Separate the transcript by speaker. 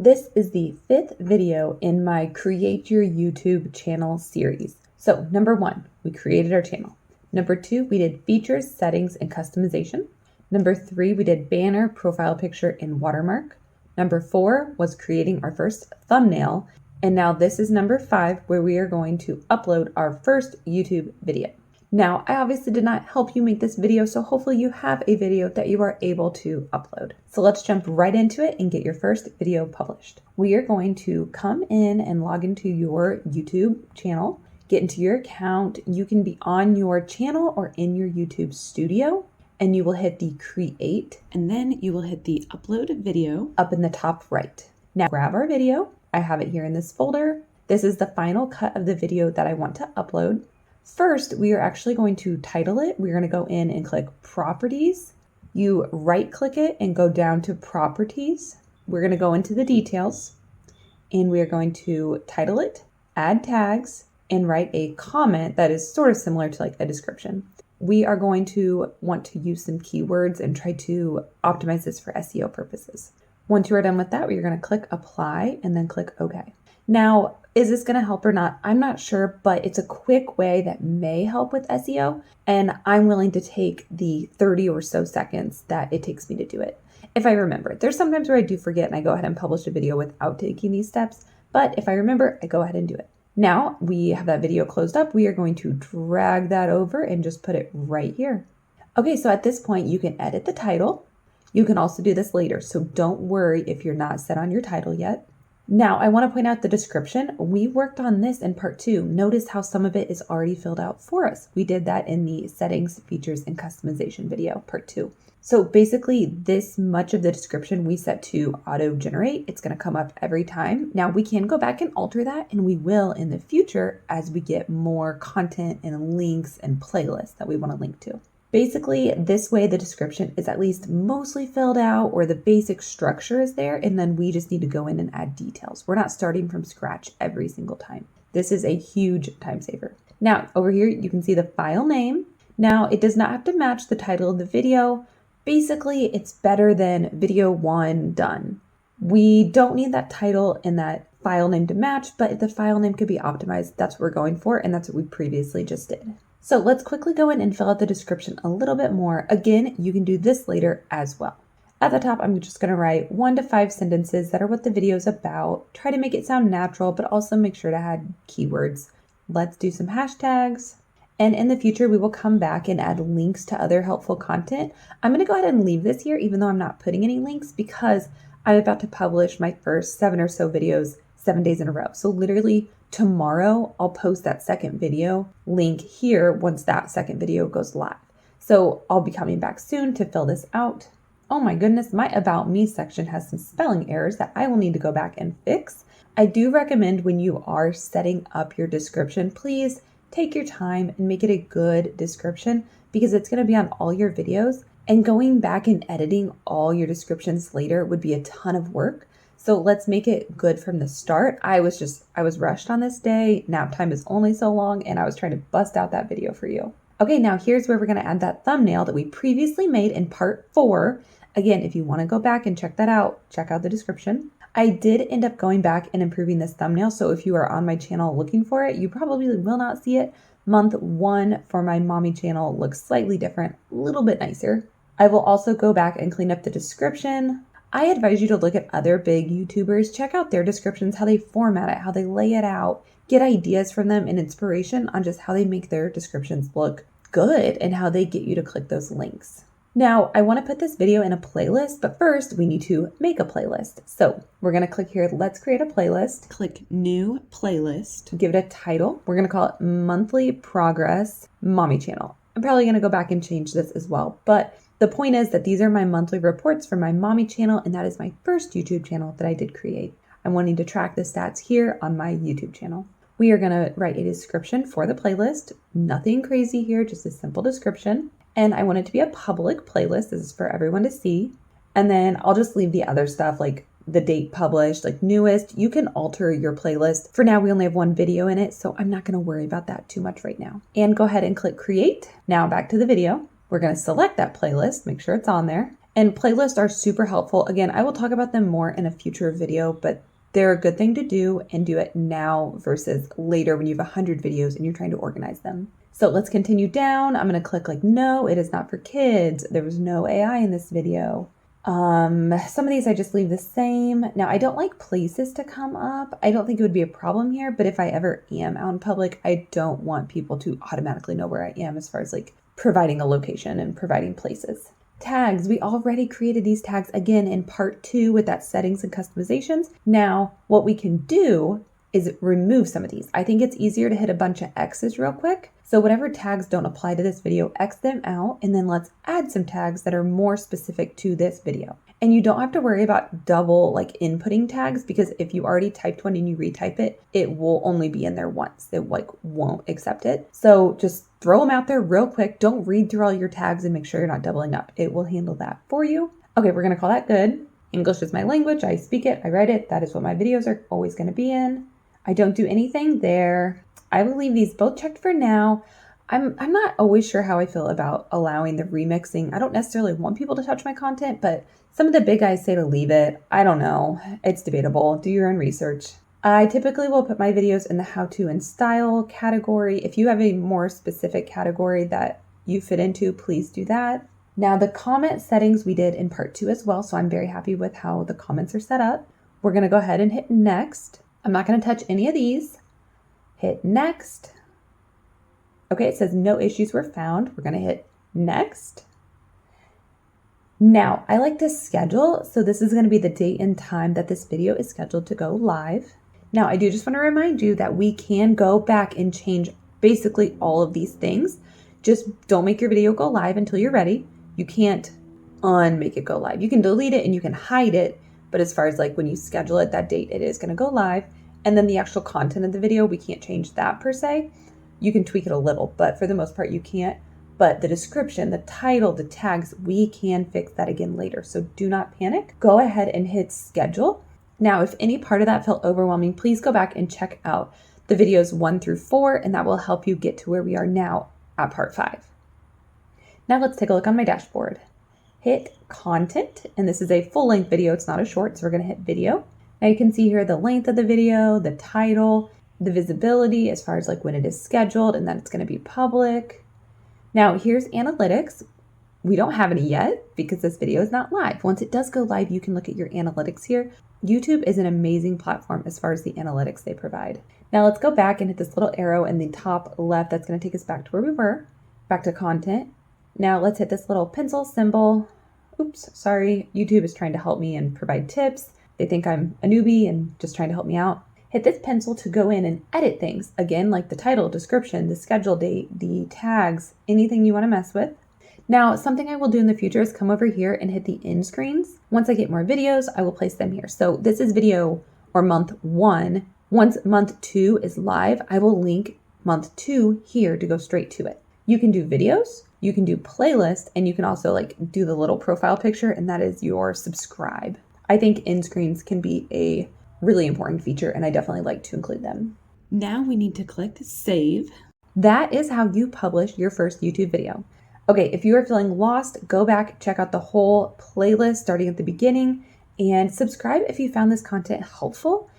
Speaker 1: This is the 5th video in my Create Your YouTube Channel series. So number 1, we created our channel. Number 2, we did features, settings, and customization. Number 3, we did banner, profile picture, and watermark. Number 4 was creating our first thumbnail. And now this is number 5, where we are going to upload our first YouTube video. Now, I obviously did not help you make this video, so hopefully you have a video that you are able to upload. So let's jump right into it and get your first video published. We are going to come in and log into your YouTube channel, get into your account. You can be on your channel or in your YouTube studio, and you will hit the create, and then you will hit the upload video up in the top right. Now grab our video. I have it here in this folder. This is the final cut of the video that I want to upload. First, we are actually going to title it. We're going to go in and click Properties. You right click it and go down to Properties. We're going to go into the details and we are going to title it, add tags, and write a comment that is sort of similar to like a description. We are going to want to use some keywords and try to optimize this for SEO purposes. Once you are done with that, we're going to click Apply and then click OK. Now, is this going to help or not? I'm not sure, but it's a quick way that may help with SEO, and I'm willing to take the 30 or so seconds that it takes me to do it. If I remember, there's sometimes where I do forget and I go ahead and publish a video without taking these steps, but if I remember, I go ahead and do it. Now we have that video closed up. We are going to drag that over and just put it right here. Okay, so at this point, you can edit the title. You can also do this later, so don't worry if you're not set on your title yet. Now, I want to point out the description. We worked on this in part 2. Notice how some of it is already filled out for us. We did that in the settings, features, and customization video, part 2. So basically, this much of the description we set to auto-generate. It's going to come up every time. Now, we can go back and alter that, and we will in the future as we get more content and links and playlists that we want to link to. Basically, this way the description is at least mostly filled out or the basic structure is there, and then we just need to go in and add details. We're not starting from scratch every single time. This is a huge time saver. Now, over here, you can see the file name. Now, it does not have to match the title of the video. Basically, it's better than video 1 done. We don't need that title and that file name to match, but if the file name could be optimized, that's what we're going for, and that's what we previously just did. So let's quickly go in and fill out the description a little bit more. Again, you can do this later as well. At the top, I'm just going to write 1 to 5 sentences that are what the video is about. Try to make it sound natural, but also make sure to add keywords. Let's do some hashtags. And in the future, we will come back and add links to other helpful content. I'm going to go ahead and leave this here, even though I'm not putting any links, because I'm about to publish my first 7 or so videos 7 days in a row. So literally tomorrow, I'll post that second video link here once that second video goes live. So I'll be coming back soon to fill this out. Oh my goodness, my About Me section has some spelling errors that I will need to go back and fix. I do recommend when you are setting up your description, please take your time and make it a good description because it's going to be on all your videos. And going back and editing all your descriptions later would be a ton of work. So let's make it good from the start. I was rushed on this day. Nap time is only so long and I was trying to bust out that video for you. Okay, now here's where we're going to add that thumbnail that we previously made in part 4. Again, if you want to go back and check that out, check out the description. I did end up going back and improving this thumbnail. So if you are on my channel looking for it, you probably will not see it. Month 1 for my mommy channel looks slightly different, a little bit nicer. I will also go back and clean up the description. I advise you to look at other big YouTubers, check out their descriptions, how they format it, how they lay it out, get ideas from them and inspiration on just how they make their descriptions look good and how they get you to click those links. Now, I want to put this video in a playlist, but first we need to make a playlist. So we're going to click here, let's create a playlist, click new playlist, give it a title. We're going to call it Monthly Progress Mommy Channel. I'm probably going to go back and change this as well, but the point is that these are my monthly reports for my mommy channel, and that is my first YouTube channel that I did create. I'm wanting to track the stats here on my YouTube channel. We are going to write a description for the playlist. Nothing crazy here, just a simple description. And I want it to be a public playlist. This is for everyone to see. And then I'll just leave the other stuff like the date published, like newest. You can alter your playlist. For now, we only have 1 video in it, so I'm not going to worry about that too much right now. And go ahead and click create. Now back to the video. We're going to select that playlist, make sure it's on there, And playlists are super helpful. Again, I will talk about them more in a future video, but they're a good thing to do and do it now versus later when you have 100 videos and you're trying to organize them. So let's continue down. I'm going to click like, no, it is not for kids. There was no AI in this video. Some of these I just leave the same. Now, I don't like places to come up. I don't think it would be a problem here, but if I ever am out in public, I don't want people to automatically know where I am as far as like providing a location and providing places. Tags, we already created these tags again in part 2 with that settings and customizations. Now, what we can do is remove some of these. I think it's easier to hit a bunch of X's real quick. So whatever tags don't apply to this video, X them out, and then let's add some tags that are more specific to this video. And you don't have to worry about double like inputting tags, because if you already typed one and you retype it, it will only be in there once. It like won't accept it. So just throw them out there real quick. Don't read through all your tags and make sure you're not doubling up. It will handle that for you. Okay, we're gonna call that good. English is my language. I speak it, I write it. That is what my videos are always gonna be in. I don't do anything there. I will leave these both checked for now. I'm not always sure how I feel about allowing the remixing. I don't necessarily want people to touch my content, but some of the big guys say to leave it. I don't know. It's debatable. Do your own research. I typically will put my videos in the how-to and style category. If you have a more specific category that you fit into, please do that. Now the comment settings we did in part 2 as well, so I'm very happy with how the comments are set up. We're gonna go ahead and hit next. I'm not gonna touch any of these. Hit next. Okay, it says no issues were found. We're gonna hit next. Now, I like to schedule, so this is gonna be the date and time that this video is scheduled to go live. Now, I do just wanna remind you that we can go back and change basically all of these things. Just don't make your video go live until you're ready. You can't unmake it go live. You can delete it and you can hide it, but as far as like when you schedule it, that date, it is gonna go live. And then the actual content of the video, we can't change that per se. You can tweak it a little, but for the most part, you can't. But the description, the title, the tags, we can fix that again later. So do not panic. Go ahead and hit schedule. Now, if any part of that felt overwhelming, please go back and check out the videos 1 through 4, and that will help you get to where we are now at part 5. Now let's take a look on my dashboard. Hit content, and this is a full-length video. It's not a short, so we're gonna hit video. Now you can see here the length of the video, the title, the visibility as far as like when it is scheduled and that it's going to be public. Now here's analytics. We don't have any yet because this video is not live. Once it does go live, you can look at your analytics here. YouTube is an amazing platform as far as the analytics they provide. Now let's go back and hit this little arrow in the top left. That's going to take us back to where we were, back to content. Now let's hit this little pencil symbol. Oops, sorry. YouTube is trying to help me and provide tips. They think I'm a newbie and just trying to help me out. Hit this pencil to go in and edit things. Again, like the title, description, the schedule date, the tags, anything you want to mess with. Now, something I will do in the future is come over here and hit the end screens. Once I get more videos, I will place them here. So this is video or month 1. Once month 2 is live, I will link month 2 here to go straight to it. You can do videos, you can do playlists, and you can also like do the little profile picture, and that is your subscribe. I think end screens can be a really important feature, and I definitely like to include them. Now we need to click save. That is how you publish your first YouTube video. Okay, if you are feeling lost, go back, check out the whole playlist starting at the beginning, and subscribe if you found this content helpful.